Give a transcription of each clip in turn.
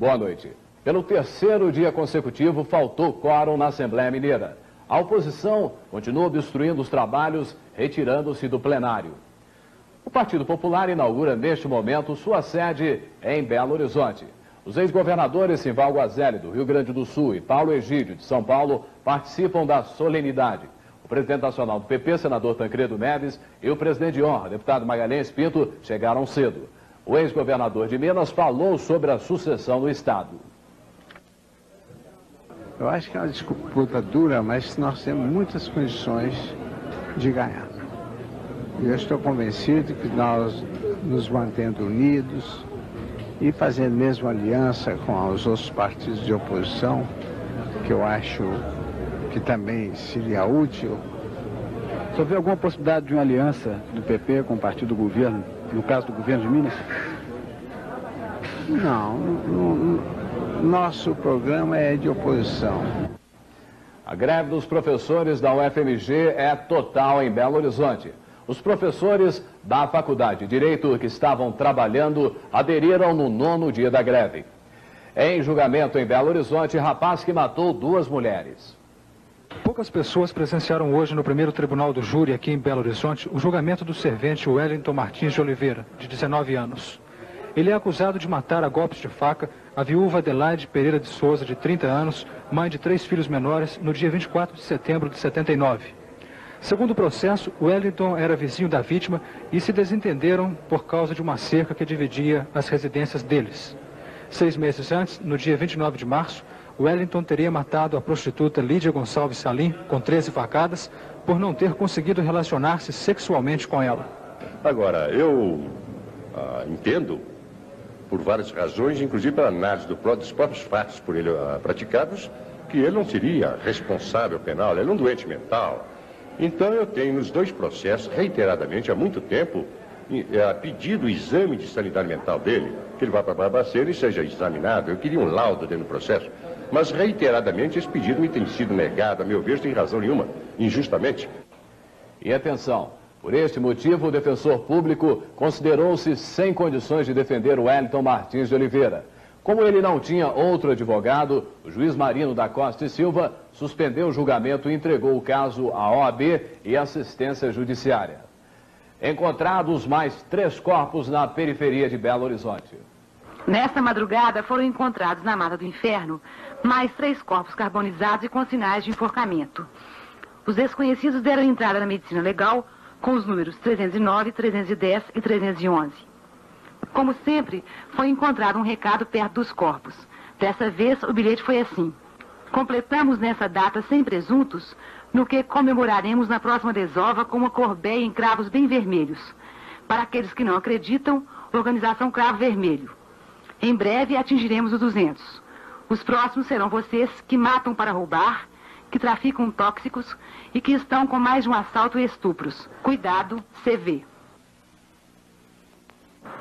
Boa noite. Pelo terceiro dia consecutivo, faltou quórum na Assembleia Mineira. A oposição continua obstruindo os trabalhos, retirando-se do plenário. O Partido Popular inaugura neste momento sua sede em Belo Horizonte. Os ex-governadores Simval Guazelli, do Rio Grande do Sul, e Paulo Egídio, de São Paulo, participam da solenidade. O presidente nacional do PP, senador Tancredo Neves, e o presidente de honra, deputado Magalhães Pinto, chegaram cedo. O ex-governador de Minas falou sobre a sucessão no Estado. Eu acho que é uma disputa dura, mas nós temos muitas condições de ganhar. E eu estou convencido que nós nos mantendo unidos e fazendo mesmo aliança com os outros partidos de oposição, que eu acho que também seria útil. O senhor vê alguma possibilidade de uma aliança do PP com o partido do governo, no caso do governo de Minas? Não, nosso programa é de oposição. A greve dos professores da UFMG é total em Belo Horizonte. Os professores da Faculdade de Direito que estavam trabalhando aderiram no 9º dia da greve. Em julgamento em Belo Horizonte, rapaz que matou 2 mulheres. Poucas pessoas presenciaram hoje no primeiro tribunal do júri aqui em Belo Horizonte o julgamento do servente Wellington Martins de Oliveira, de 19 anos. Ele é acusado de matar a golpes de faca a viúva Adelaide Pereira de Souza, de 30 anos, mãe de 3 filhos menores, no dia 24 de setembro de 79. Segundo o processo, Wellington era vizinho da vítima e se desentenderam por causa de uma cerca que dividia as residências deles. 6 meses antes, no dia 29 de março, Wellington teria matado a prostituta Lídia Gonçalves Salim, com 13 facadas, por não ter conseguido relacionar-se sexualmente com ela. Agora, eu entendo, por várias razões, inclusive pela análise dos próprios fatos por ele praticados, que ele não seria responsável penal, ele é um doente mental. Então eu tenho nos 2 processos, reiteradamente, há muito tempo, pedido o exame de sanidade mental dele, que ele vá para Barbacena e seja examinado. Eu queria um laudo dentro do processo, mas reiteradamente esse pedido me tem sido negado, a meu ver, sem razão nenhuma, injustamente. E atenção, por este motivo o defensor público considerou-se sem condições de defender o Wellington Martins de Oliveira. Como ele não tinha outro advogado, o juiz Marino da Costa e Silva suspendeu o julgamento e entregou o caso à OAB e assistência judiciária. Encontrados mais 3 corpos na periferia de Belo Horizonte. Nesta madrugada foram encontrados na Mata do Inferno mais 3 corpos carbonizados e com sinais de enforcamento. Os desconhecidos deram entrada na medicina legal com os números 309, 310 e 311. Como sempre, foi encontrado um recado perto dos corpos. Dessa vez, o bilhete foi assim: completamos nessa data 100 presuntos, no que comemoraremos na próxima desova com uma corbeia em cravos bem vermelhos. Para aqueles que não acreditam, organização Cravo Vermelho. Em breve atingiremos os 200. Os próximos serão vocês que matam para roubar, que traficam tóxicos e que estão com mais de um assalto e estupros. Cuidado, CV.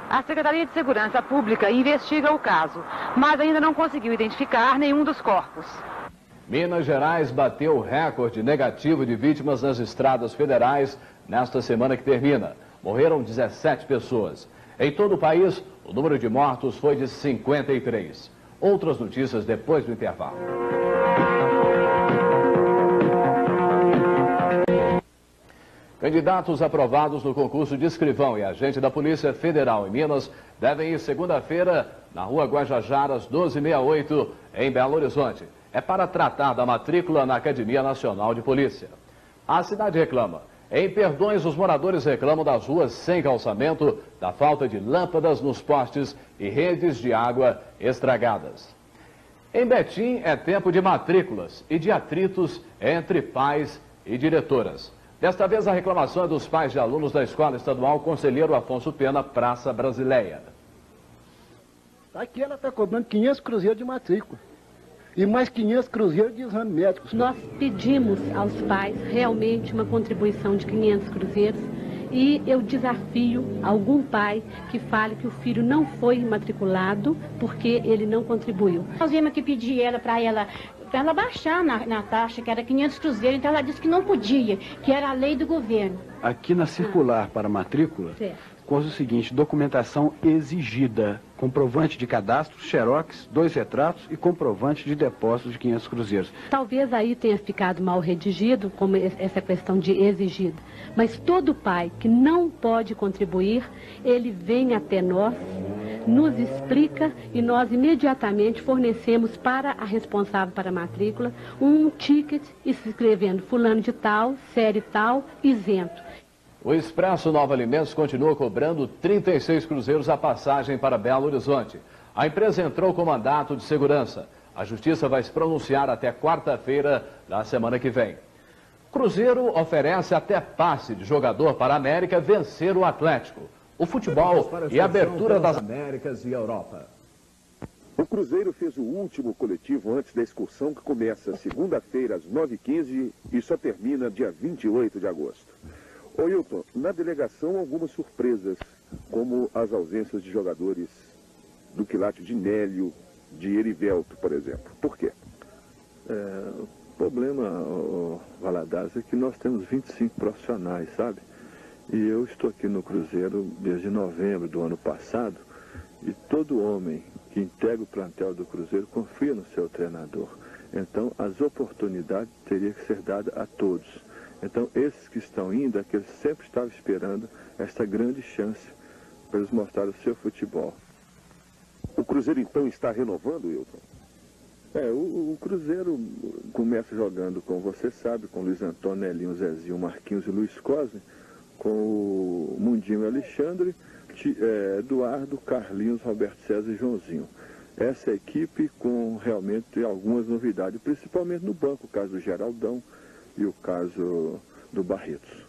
A Secretaria de Segurança Pública investiga o caso, mas ainda não conseguiu identificar nenhum dos corpos. Minas Gerais bateu o recorde negativo de vítimas nas estradas federais nesta semana que termina. Morreram 17 pessoas. Em todo o país, o número de mortos foi de 53. Outras notícias depois do intervalo. Candidatos aprovados no concurso de escrivão e agente da Polícia Federal em Minas devem ir segunda-feira na Rua Guajajaras 1268, em Belo Horizonte. É para tratar da matrícula na Academia Nacional de Polícia. A cidade reclama. Em Perdões, os moradores reclamam das ruas sem calçamento, da falta de lâmpadas nos postes e redes de água estragadas. Em Betim, é tempo de matrículas e de atritos entre pais e diretoras. Desta vez, a reclamação é dos pais de alunos da Escola Estadual Conselheiro Afonso Pena, Praça Brasileia. Aqui ela está cobrando 500 cruzeiros de matrícula e mais 500 cruzeiros de exame médico. Nós pedimos aos pais realmente uma contribuição de 500 cruzeiros e eu desafio algum pai que fale que o filho não foi matriculado porque ele não contribuiu. Nós vimos que pedir para ela baixar na taxa, que era 500 cruzeiros, então ela disse que não podia, que era a lei do governo. Aqui na circular para matrícula, certo, consta o seguinte: documentação exigida, comprovante de cadastro, xerox, 2 retratos e comprovante de depósito de 500 cruzeiros. Talvez aí tenha ficado mal redigido, como essa questão de exigida. Mas todo pai que não pode contribuir, ele vem até nós, nos explica e nós imediatamente fornecemos para a responsável para a matrícula um ticket escrevendo fulano de tal, série tal, isento. O Expresso Nova Alimentos continua cobrando 36 cruzeiros a passagem para Belo Horizonte. A empresa entrou com mandato de segurança. A justiça vai se pronunciar até quarta-feira da semana que vem. Cruzeiro oferece até passe de jogador para a América vencer o Atlético. O futebol e a abertura das Américas e Europa. O Cruzeiro fez o último coletivo antes da excursão, que começa segunda-feira às 9h15 e só termina dia 28 de agosto. Ô Hilton, na delegação algumas surpresas, como as ausências de jogadores do quilate de Nélio, de Erivelto, por exemplo. Por quê? O problema, Valadares, é que nós temos 25 profissionais, sabe? E eu estou aqui no Cruzeiro desde novembro do ano passado e todo homem que integra o plantel do Cruzeiro confia no seu treinador. Então, as oportunidades teriam que ser dadas a todos. Então, esses que estão indo, é que eles sempre estavam esperando esta grande chance para eles mostrarem o seu futebol. O Cruzeiro, então, está renovando, Hilton? O Cruzeiro começa jogando, como você sabe, com Luiz Antônio, Nelinho, Zezinho, Marquinhos e Luiz Cosme, com o Mundinho Alexandre, Eduardo, Carlinhos, Roberto César e Joãozinho. Essa é a equipe com realmente algumas novidades, principalmente no banco, o caso do Geraldão e o caso do Barretos.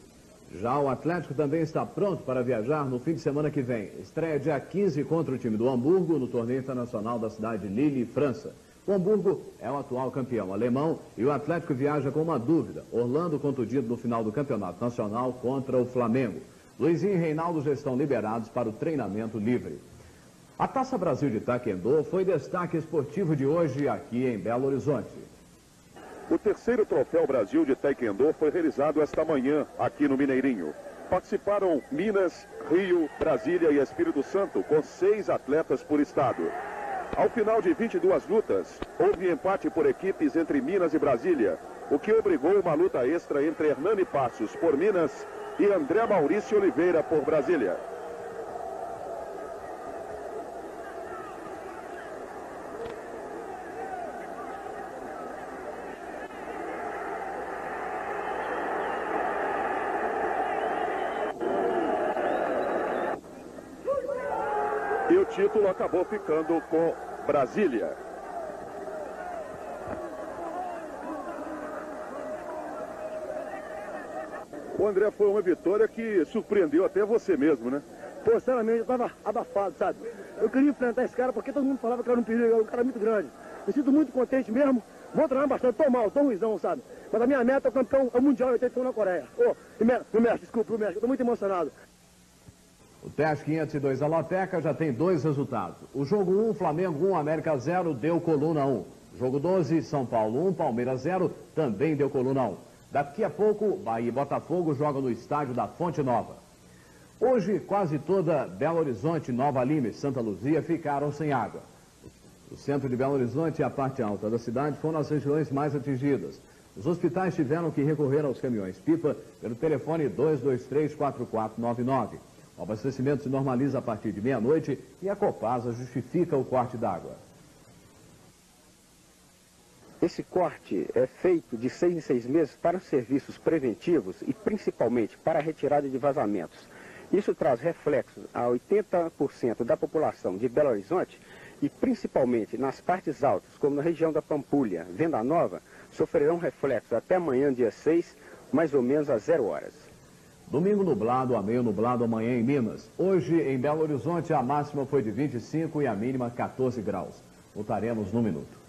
Já o Atlético também está pronto para viajar no fim de semana que vem. Estreia dia 15 contra o time do Hamburgo no torneio internacional da cidade de Lille, França. O Hamburgo é o atual campeão alemão e o Atlético viaja com uma dúvida. Orlando contundido no final do campeonato nacional contra o Flamengo. Luizinho e Reinaldo já estão liberados para o treinamento livre. A Taça Brasil de Taekwondo foi destaque esportivo de hoje aqui em Belo Horizonte. O terceiro Troféu Brasil de Taekwondo foi realizado esta manhã aqui no Mineirinho. Participaram Minas, Rio, Brasília e Espírito Santo, com 6 atletas por estado. Ao final de 22 lutas, houve empate por equipes entre Minas e Brasília, o que obrigou uma luta extra entre Hernani Passos por Minas e André Maurício Oliveira por Brasília. E o título acabou ficando com Brasília. O André, foi uma vitória que surpreendeu até você mesmo, né? Pô, sinceramente, eu tava abafado, sabe? Eu queria enfrentar esse cara porque todo mundo falava que era um perigo, um cara muito grande. Me sinto muito contente mesmo. Vou treinar bastante, tô mal, tô ruizão, sabe? Mas a minha meta é o campeão mundial 81 na Coreia. Ô, mestre, desculpa, mestre, eu tô muito emocionado. O teste 502 da Loteca já tem 2 resultados. O jogo 1, Flamengo 1, América 0, deu coluna 1. Jogo 12, São Paulo 1, Palmeiras 0, também deu coluna 1. Daqui a pouco, Bahia e Botafogo jogam no estádio da Fonte Nova. Hoje, quase toda Belo Horizonte, Nova Lima e Santa Luzia ficaram sem água. O centro de Belo Horizonte e a parte alta da cidade foram as regiões mais atingidas. Os hospitais tiveram que recorrer aos caminhões-pipa pelo telefone 223-4499. O abastecimento se normaliza a partir de meia-noite e a Copasa justifica o corte d'água. Esse corte é feito de 6 em 6 meses para os serviços preventivos e principalmente para a retirada de vazamentos. Isso traz reflexos a 80% da população de Belo Horizonte e principalmente nas partes altas, como na região da Pampulha, Venda Nova, sofrerão reflexos até amanhã, dia 6, mais ou menos às 0 horas. Domingo nublado a meio nublado amanhã em Minas. Hoje, em Belo Horizonte, a máxima foi de 25 e a mínima 14 graus. Voltaremos num minuto.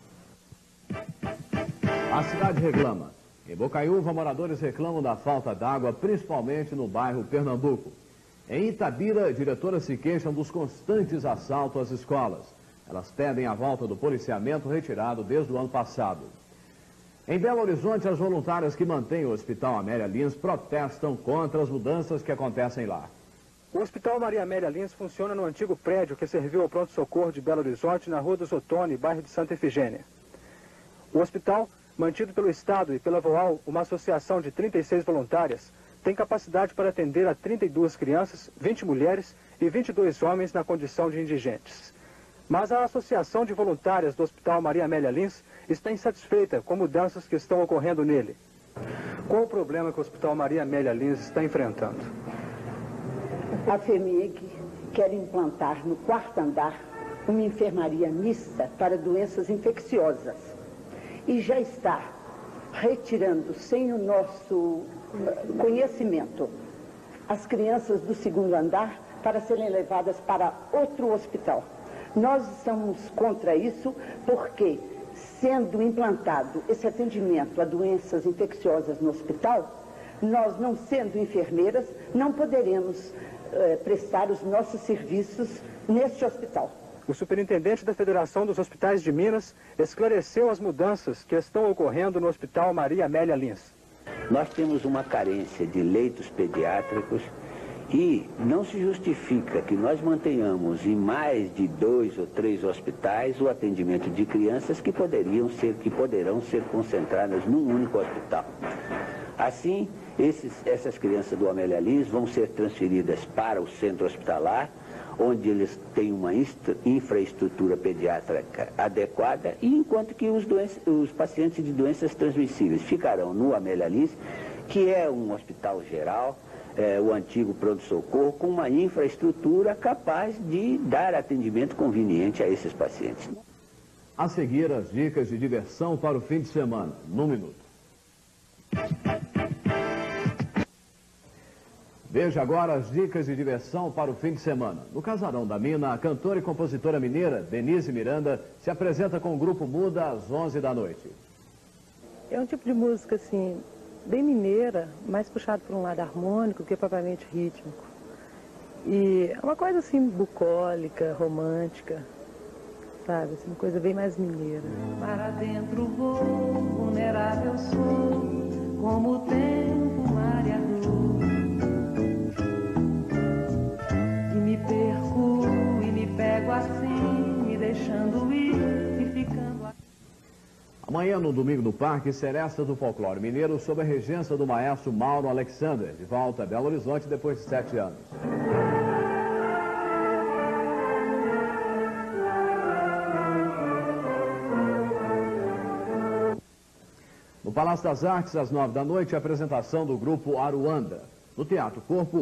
A cidade reclama. Em Bocaiúva, moradores reclamam da falta d'água, principalmente no bairro Pernambuco. Em Itabira, diretoras se queixam dos constantes assaltos às escolas. Elas pedem a volta do policiamento retirado desde o ano passado. Em Belo Horizonte, as voluntárias que mantêm o Hospital Amélia Lins protestam contra as mudanças que acontecem lá. O Hospital Maria Amélia Lins funciona no antigo prédio que serviu ao pronto-socorro de Belo Horizonte, na Rua dos Ottoni, bairro de Santa Efigênia. O hospital, mantido pelo Estado e pela VOAL, uma associação de 36 voluntárias, tem capacidade para atender a 32 crianças, 20 mulheres e 22 homens na condição de indigentes. Mas a Associação de Voluntárias do Hospital Maria Amélia Lins está insatisfeita com mudanças que estão ocorrendo nele. Qual o problema que o Hospital Maria Amélia Lins está enfrentando? A FHEMIG quer implantar no 4º andar uma enfermaria mista para doenças infecciosas e já está retirando, sem o nosso conhecimento, as crianças do 2º andar para serem levadas para outro hospital. Nós estamos contra isso porque, sendo implantado esse atendimento a doenças infecciosas no hospital, nós, não sendo enfermeiras, não poderemos prestar os nossos serviços neste hospital. O superintendente da Federação dos Hospitais de Minas esclareceu as mudanças que estão ocorrendo no Hospital Maria Amélia Lins. Nós temos uma carência de leitos pediátricos e não se justifica que nós mantenhamos em mais de 2 ou 3 hospitais o atendimento de crianças que poderão ser concentradas num único hospital. Assim, essas crianças do Amélia Lins vão ser transferidas para o centro hospitalar, onde eles têm uma infraestrutura pediátrica adequada, e enquanto que os pacientes de doenças transmissíveis ficarão no Amélia Lins, que é um hospital geral, o antigo pronto-socorro, com uma infraestrutura capaz de dar atendimento conveniente a esses pacientes. A seguir, as dicas de diversão para o fim de semana, num minuto. Veja agora as dicas de diversão para o fim de semana. No Casarão da Mina, a cantora e compositora mineira Denise Miranda se apresenta com o grupo Muda às 11 da noite. É um tipo de música, assim, bem mineira, mais puxado por um lado harmônico que propriamente rítmico. E é uma coisa, assim, bucólica, romântica, sabe? Assim, uma coisa bem mais mineira. Para dentro vou, vulnerável sou, como o tempo mareador. Pego assim, me deixando ir e ficando aqui. Amanhã, no Domingo no Parque, Seresta do Folclore Mineiro, sob a regência do maestro Mauro Alexander, de volta a Belo Horizonte depois de 7 anos. No Palácio das Artes, às 9 da noite, a apresentação do grupo Aruanda. No Teatro Corpo,